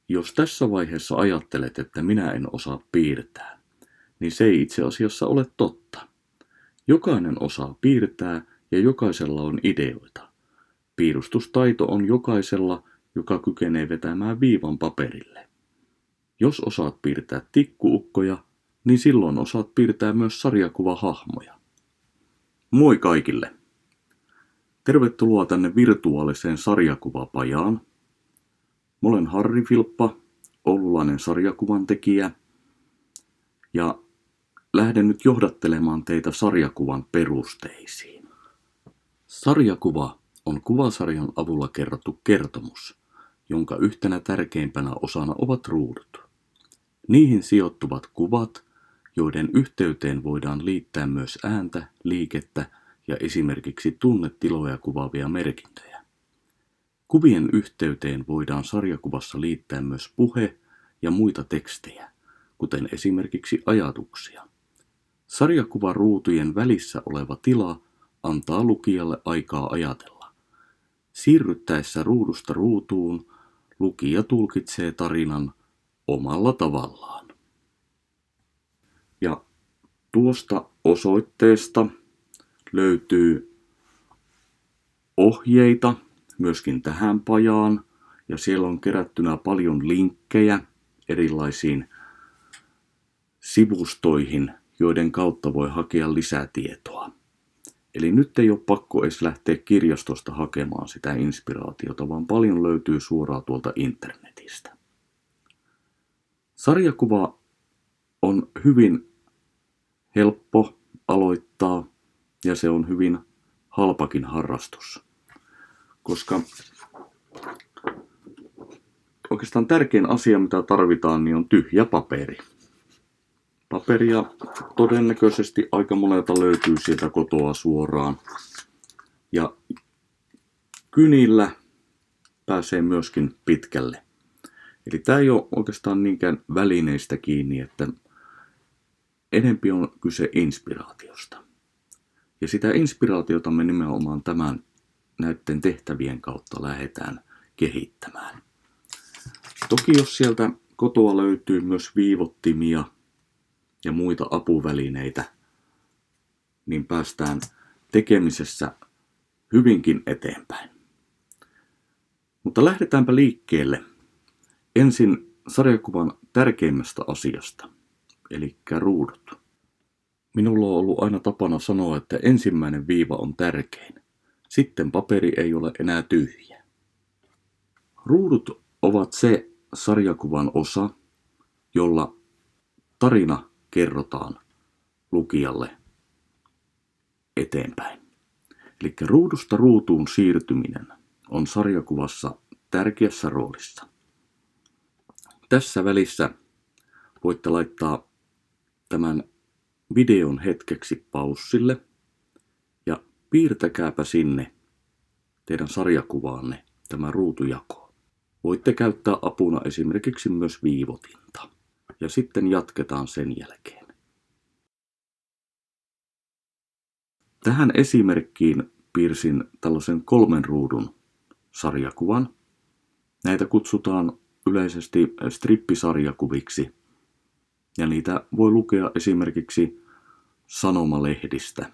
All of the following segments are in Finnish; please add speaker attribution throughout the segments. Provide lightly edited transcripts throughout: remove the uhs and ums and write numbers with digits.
Speaker 1: Jos tässä vaiheessa ajattelet, että minä en osaa piirtää, niin se ei itse asiassa ole totta. Jokainen osaa piirtää ja jokaisella on ideoita. Piirustustaito on jokaisella, joka kykenee vetämään viivan paperille. Jos osaat piirtää tikkuukkoja, niin silloin osaat piirtää myös sarjakuvahahmoja. Moi kaikille! Tervetuloa tänne virtuaaliseen sarjakuvapajaan. Mä olen Harri Filppa, oululainen sarjakuvan tekijä, ja lähden nyt johdattelemaan teitä sarjakuvan perusteisiin. Sarjakuva on kuvasarjan avulla kerrottu kertomus, jonka yhtenä tärkeimpänä osana ovat ruudut. Niihin sijoittuvat kuvat, joiden yhteyteen voidaan liittää myös ääntä, liikettä ja esimerkiksi tunnetiloja kuvaavia merkintöjä. Kuvien yhteyteen voidaan sarjakuvassa liittää myös puhe ja muita tekstejä, kuten esimerkiksi ajatuksia. Sarjakuvaruutujen välissä oleva tila antaa lukijalle aikaa ajatella. Siirryttäessä ruudusta ruutuun lukija tulkitsee tarinan omalla tavallaan. Ja tuosta osoitteesta löytyy ohjeita myöskin tähän pajaan, ja siellä on kerättynä paljon linkkejä erilaisiin sivustoihin, joiden kautta voi hakea lisätietoa. Eli nyt ei ole pakko edes lähteä kirjastosta hakemaan sitä inspiraatiota, vaan paljon löytyy suoraan tuolta internetistä. Sarjakuva on hyvin helppo aloittaa ja se on hyvin halpakin harrastus, koska oikeastaan tärkein asia, mitä tarvitaan, niin on tyhjä paperi. Paperia todennäköisesti aika monelta löytyy sieltä kotoa suoraan. Ja kynillä pääsee myöskin pitkälle. Eli tämä ei ole oikeastaan niinkään välineistä kiinni, että enempi on kyse inspiraatiosta. Ja sitä inspiraatiota me nimenomaan näiden tehtävien kautta lähdetään kehittämään. Toki jos sieltä kotoa löytyy myös viivottimia ja muita apuvälineitä, niin päästään tekemisessä hyvinkin eteenpäin. Mutta lähdetäänpä liikkeelle ensin sarjakuvan tärkeimmästä asiasta, eli ruudut. Minulla on ollut aina tapana sanoa, että ensimmäinen viiva on tärkein. Sitten paperi ei ole enää tyhjä. Ruudut ovat se sarjakuvan osa, jolla tarina kerrotaan lukijalle eteenpäin. Eli ruudusta ruutuun siirtyminen on sarjakuvassa tärkeässä roolissa. Tässä välissä voitte laittaa tämän videon hetkeksi paussille ja piirtäkääpä sinne teidän sarjakuvaanne tämä ruutujako. Voitte käyttää apuna esimerkiksi myös viivotinta. Ja sitten jatketaan sen jälkeen. Tähän esimerkkiin piirsin tällaisen 3 ruudun sarjakuvan. Näitä kutsutaan yleisesti strippisarjakuviksi. Ja niitä voi lukea esimerkiksi sanomalehdistä.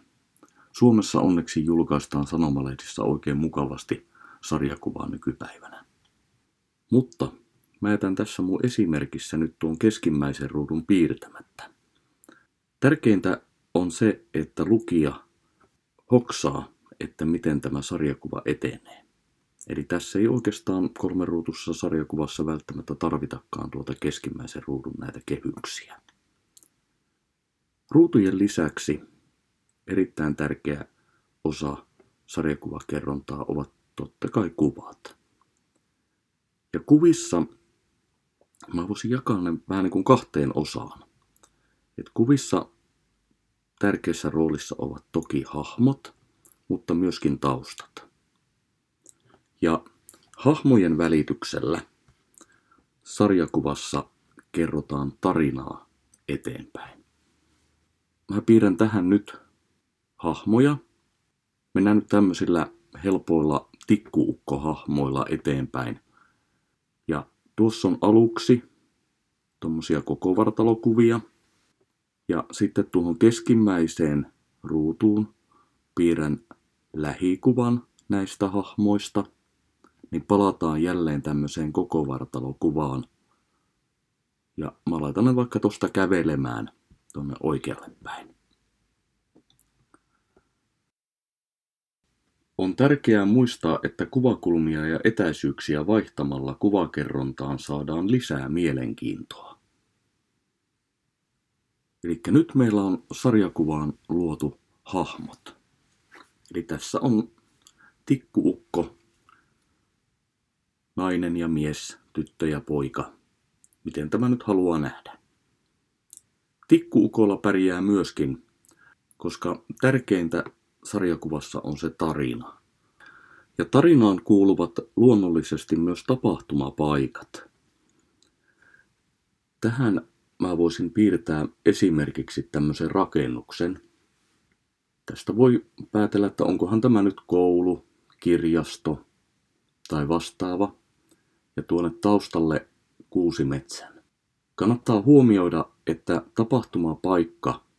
Speaker 1: Suomessa onneksi julkaistaan sanomalehdissä oikein mukavasti sarjakuvaa nykypäivänä. Mutta mä jätän tässä mun esimerkissä nyt tuon keskimmäisen ruudun piirtämättä. Tärkeintä on se, että lukija hoksaa, että miten tämä sarjakuva etenee. Eli tässä ei oikeastaan 3-ruutussa sarjakuvassa välttämättä tarvitakaan tuota keskimmäisen ruudun näitä kehyksiä. Ruutujen lisäksi erittäin tärkeä osa sarjakuvakerrontaa ovat totta kai kuvat. Ja kuvissa mä voisin jakaa ne vähän niin kuin 2 osaan. Et kuvissa tärkeässä roolissa ovat toki hahmot, mutta myöskin taustat. Ja hahmojen välityksellä sarjakuvassa kerrotaan tarinaa eteenpäin. Mä piirrän tähän nyt hahmoja. Mennään nyt tämmöisillä helpoilla tikkuukkohahmoilla eteenpäin. Ja Tuossa on aluksi tuommoisia koko vartalokuvia. Ja sitten tuohon keskimmäiseen ruutuun piirrän lähikuvan näistä hahmoista. Niin palataan jälleen tämmöiseen koko vartalokuvaan. Ja mä laitan ne vaikka tosta kävelemään tuonne oikealle päin. On tärkeää muistaa, että kuvakulmia ja etäisyyksiä vaihtamalla kuvakerrontaan saadaan lisää mielenkiintoa. Eli nyt meillä on sarjakuvaan luotu hahmot. Eli tässä on tikkuukko, nainen ja mies, tyttö ja poika. Miten tämä nyt haluaa nähdä? Tikkuukolla pärjää myöskin, koska tärkeintä sarjakuvassa on se tarina. Ja tarinaan kuuluvat luonnollisesti myös tapahtumapaikat. Tähän mä voisin piirtää esimerkiksi tämmöisen rakennuksen. Tästä voi päätellä, että onkohan tämä nyt koulu, kirjasto tai vastaava. Ja tuonne taustalle kuusimetsän. Kannattaa huomioida, että tapahtumapaikka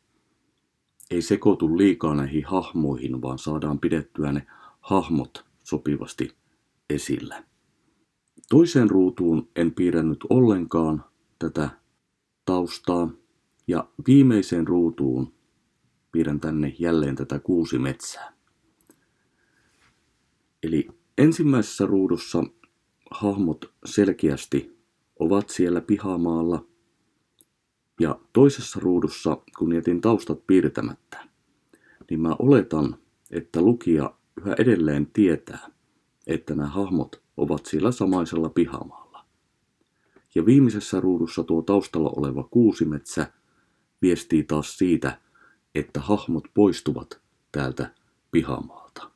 Speaker 1: ei sekoitu liikaa näihin hahmoihin, vaan saadaan pidettyä ne hahmot sopivasti esillä. Toiseen ruutuun en piirrännyt ollenkaan tätä taustaa ja viimeiseen ruutuun piirrän tänne jälleen tätä kuusimetsää. Eli ensimmäisessä ruudussa hahmot selkeästi ovat siellä pihamaalla ja toisessa ruudussa, kun jätin taustat piirtämättä, niin mä oletan, että lukija yhä edelleen tietää, että nämä hahmot ovat siellä samaisella pihamaalla. Ja viimeisessä ruudussa tuo taustalla oleva kuusimetsä viestii taas siitä, että hahmot poistuvat täältä pihamaalta.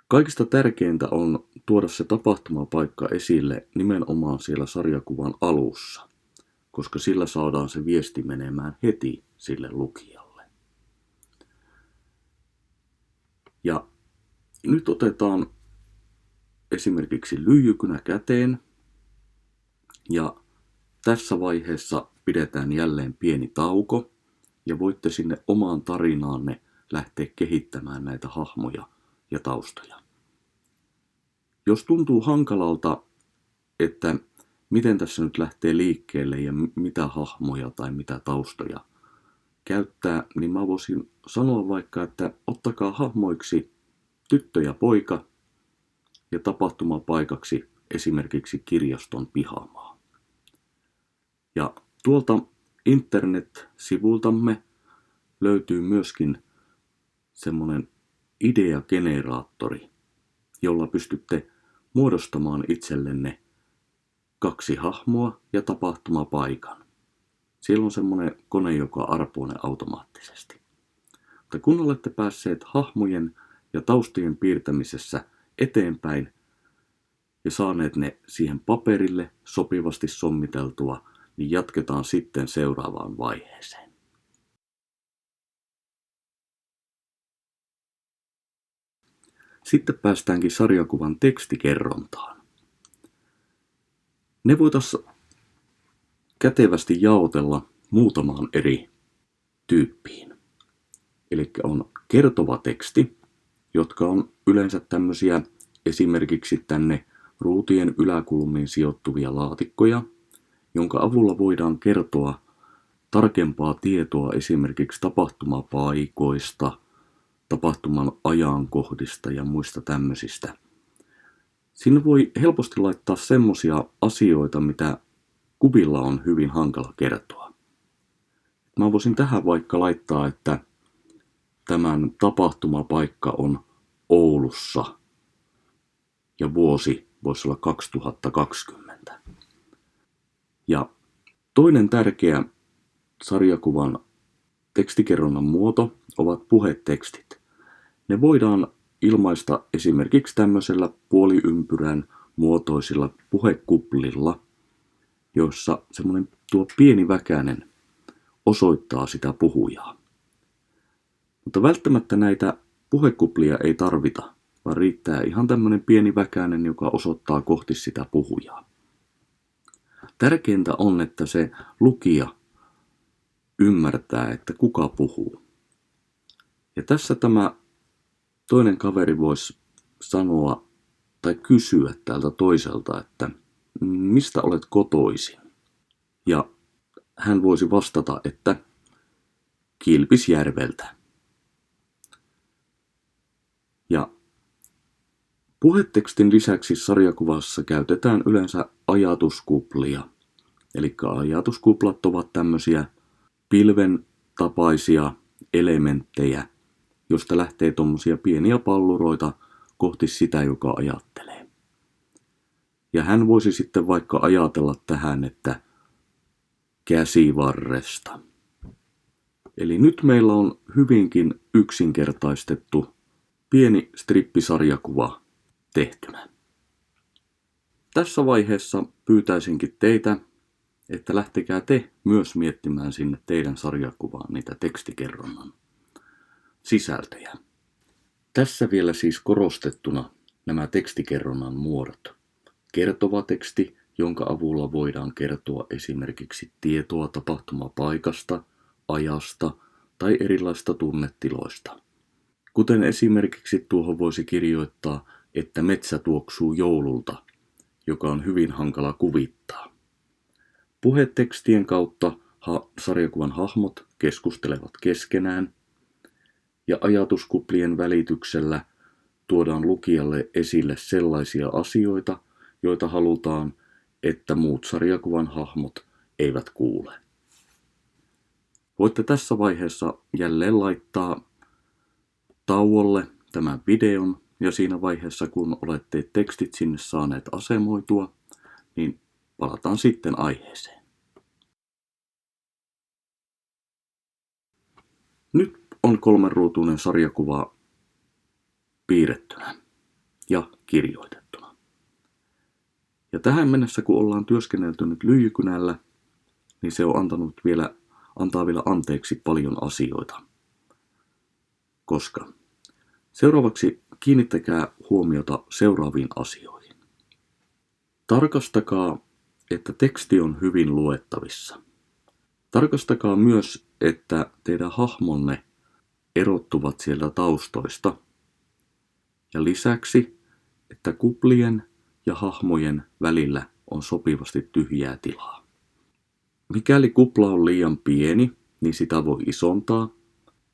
Speaker 1: Kaikista tärkeintä on tuoda se tapahtumapaikka esille nimenomaan siellä sarjakuvan alussa, koska sillä saadaan se viesti menemään heti sille lukijalle. Ja nyt otetaan esimerkiksi lyijykynä käteen ja tässä vaiheessa pidetään jälleen pieni tauko ja voitte sinne omaan tarinaanne lähteä kehittämään näitä hahmoja ja taustoja. Jos tuntuu hankalalta, että miten tässä nyt lähtee liikkeelle ja mitä hahmoja tai mitä taustoja käyttää, niin mä voisin sanoa vaikka, että ottakaa hahmoiksi tyttö ja poika ja tapahtumapaikaksi esimerkiksi kirjaston pihamaa. Ja tuolta internet-sivultamme löytyy myöskin semmoinen ideageneraattori, jolla pystytte muodostamaan itsellenne 2 hahmoa ja tapahtumapaikan. Siellä on semmoinen kone, joka arpoo ne automaattisesti. Mutta kun olette päässeet hahmojen ja taustojen piirtämisessä eteenpäin ja saaneet ne siihen paperille sopivasti sommiteltua, niin jatketaan sitten seuraavaan vaiheeseen. Sitten päästäänkin sarjakuvan tekstikerrontaan. Ne voitaisiin kätevästi jaotella muutamaan eri tyyppiin. Eli on kertova teksti, jotka on yleensä tämmöisiä esimerkiksi tänne ruutujen yläkulmiin sijoittuvia laatikkoja, jonka avulla voidaan kertoa tarkempaa tietoa esimerkiksi tapahtumapaikoista, tapahtuman ajankohdista ja muista tämmöisistä. Sinne voi helposti laittaa semmoisia asioita, mitä kuvilla on hyvin hankala kertoa. Mä voisin tähän vaikka laittaa, että tämän tapahtumapaikka on Oulussa ja vuosi voisi olla 2020. Ja toinen tärkeä sarjakuvan tekstikerronnan muoto ovat puhetekstit. Ne voidaan ilmaista esimerkiksi tämmöisellä puoliympyrän muotoisilla puhekuplilla, joissa semmoinen tuo pieni väkänen osoittaa sitä puhujaa. Mutta välttämättä näitä puhekuplia ei tarvita, vaan riittää ihan tämmöinen pieni väkänen, joka osoittaa kohti sitä puhujaa. Tärkeintä on, että se lukija ymmärtää, että kuka puhuu. Ja tässä tämä toinen kaveri voisi sanoa tai kysyä tältä toiselta, että mistä olet kotoisin? Ja hän voisi vastata, että Kilpisjärveltä. Ja puhetekstin lisäksi sarjakuvassa käytetään yleensä ajatuskuplia. Eli ajatuskuplat ovat tämmöisiä pilven tapaisia elementtejä, josta lähtee tuommoisia pieniä palluroita kohti sitä, joka ajattelee. Ja hän voisi sitten vaikka ajatella tähän, että käsivarresta. Eli nyt meillä on hyvinkin yksinkertaistettu pieni strippisarjakuva tehtynä. Tässä vaiheessa pyytäisinkin teitä, että lähtekää te myös miettimään sinne teidän sarjakuvaan niitä tekstikerronnan sisältöjä. Tässä vielä siis korostettuna nämä tekstikerronnan muodot. Kertova teksti, jonka avulla voidaan kertoa esimerkiksi tietoa tapahtumapaikasta, ajasta tai erilaisista tunnetiloista. Kuten esimerkiksi tuohon voisi kirjoittaa, että metsä tuoksuu joululta, joka on hyvin hankala kuvittaa. Puhetekstien kautta sarjakuvan hahmot keskustelevat keskenään ja ajatuskuplien välityksellä tuodaan lukijalle esille sellaisia asioita, joita halutaan, että muut sarjakuvan hahmot eivät kuule. Voitte tässä vaiheessa jälleen laittaa tauolle tämän videon ja siinä vaiheessa, kun olette tekstit sinne saaneet asemoitua, niin palataan sitten aiheeseen. Nyt on 3-ruutuinen sarjakuva piirrettynä ja kirjoitettuna. Ja tähän mennessä, kun ollaan työskennelty nyt lyijykynällä, niin se on antaa vielä anteeksi paljon asioita. Koska seuraavaksi kiinnittäkää huomiota seuraaviin asioihin. Tarkastakaa, että teksti on hyvin luettavissa. Tarkastakaa myös, että teidän hahmonne erottuvat sieltä taustoista. Ja lisäksi, että kuplien ja hahmojen välillä on sopivasti tyhjää tilaa. Mikäli kupla on liian pieni, niin sitä voi isontaa,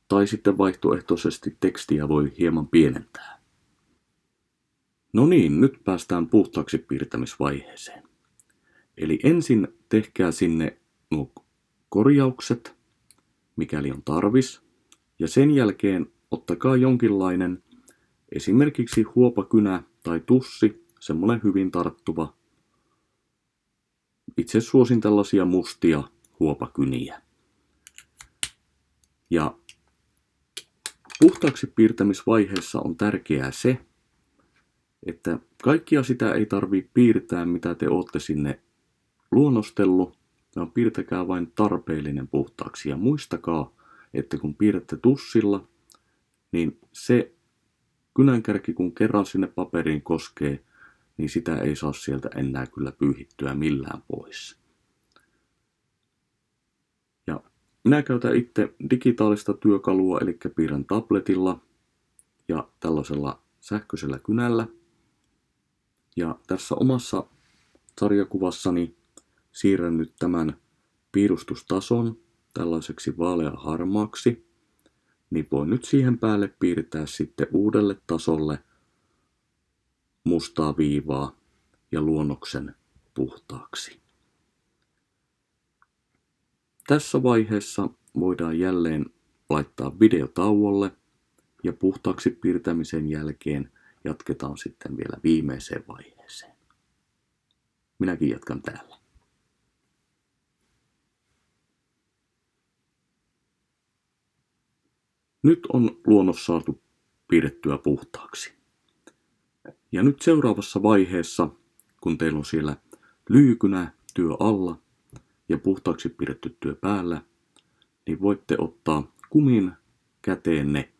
Speaker 1: tai sitten vaihtoehtoisesti tekstiä voi hieman pienentää. No niin, nyt päästään puhtaaksi piirtämisvaiheeseen. Eli ensin tehkää sinne nuo korjaukset, mikäli on tarvis, ja sen jälkeen ottakaa jonkinlainen, esimerkiksi huopakynä tai tussi, semmoinen hyvin tarttuva. Itse suosin tällaisia mustia huopakyniä. Ja puhtaaksi piirtämisvaiheessa on tärkeää se, että kaikkia sitä ei tarvitse piirtää, mitä te olette sinne luonnostellut, vaan piirtäkää vain tarpeellinen puhtaaksi. Ja muistakaa, että kun piirrätte tussilla, niin se kynänkärki kun kerran sinne paperiin koskee, niin sitä ei saa sieltä enää kyllä pyyhittyä millään pois. Ja minä käytän itse digitaalista työkalua, eli piirrän tabletilla ja tällaisella sähköisellä kynällä. Ja tässä omassa sarjakuvassani siirrän nyt tämän piirustustason tällaiseksi vaaleaharmaaksi, niin voin nyt siihen päälle piirtää sitten uudelle tasolle mustaa viivaa ja luonnoksen puhtaaksi. Tässä vaiheessa voidaan jälleen laittaa video tauolle ja puhtaaksi piirtämisen jälkeen jatketaan sitten vielä viimeiseen vaiheeseen. Minäkin jatkan täällä. Nyt on luonnos saatu piirrettyä puhtaaksi. Ja nyt seuraavassa vaiheessa, kun teillä on siellä lyijykynä työ alla ja puhtaaksi piirretty työ päällä, niin voitte ottaa kumin käteenne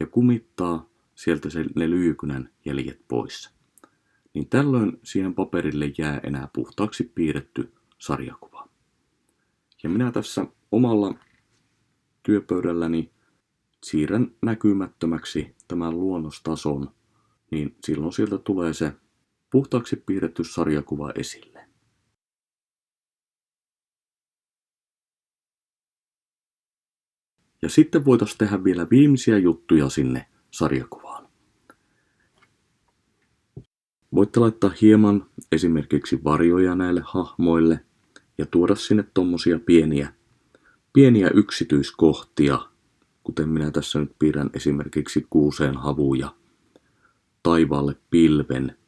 Speaker 1: ja kumittaa sieltä ne lyijykynän jäljet pois. Niin tällöin siihen paperille jää enää puhtaaksi piirretty sarjakuva. Ja minä tässä omalla työpöydälläni siirrän näkymättömäksi tämän luonnostason, niin silloin sieltä tulee se puhtaaksi piirretty sarjakuva esille. Ja sitten voitaisiin tehdä vielä viimeisiä juttuja sinne sarjakuvaan. Voitte laittaa hieman esimerkiksi varjoja näille hahmoille ja tuoda sinne tommosia pieniä yksityiskohtia, kuten minä tässä nyt piirrän esimerkiksi kuuseen havuja, taivaalle pilven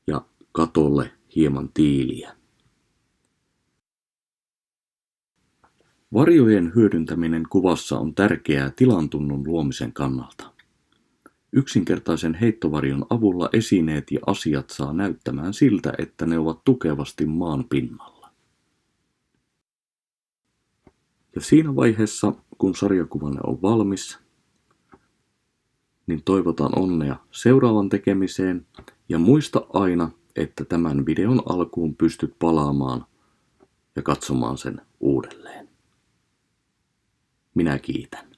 Speaker 1: ja katolle hieman tiiliä. Varjojen hyödyntäminen kuvassa on tärkeää tilantunnon luomisen kannalta. Yksinkertaisen heittovarjon avulla esineet ja asiat saa näyttämään siltä, että ne ovat tukevasti maan pinnalla. Ja siinä vaiheessa, kun sarjakuvanne on valmis, niin toivotan onnea seuraavan tekemiseen ja muista aina, että tämän videon alkuun pystyt palaamaan ja katsomaan sen uudelleen. Minä kiitän.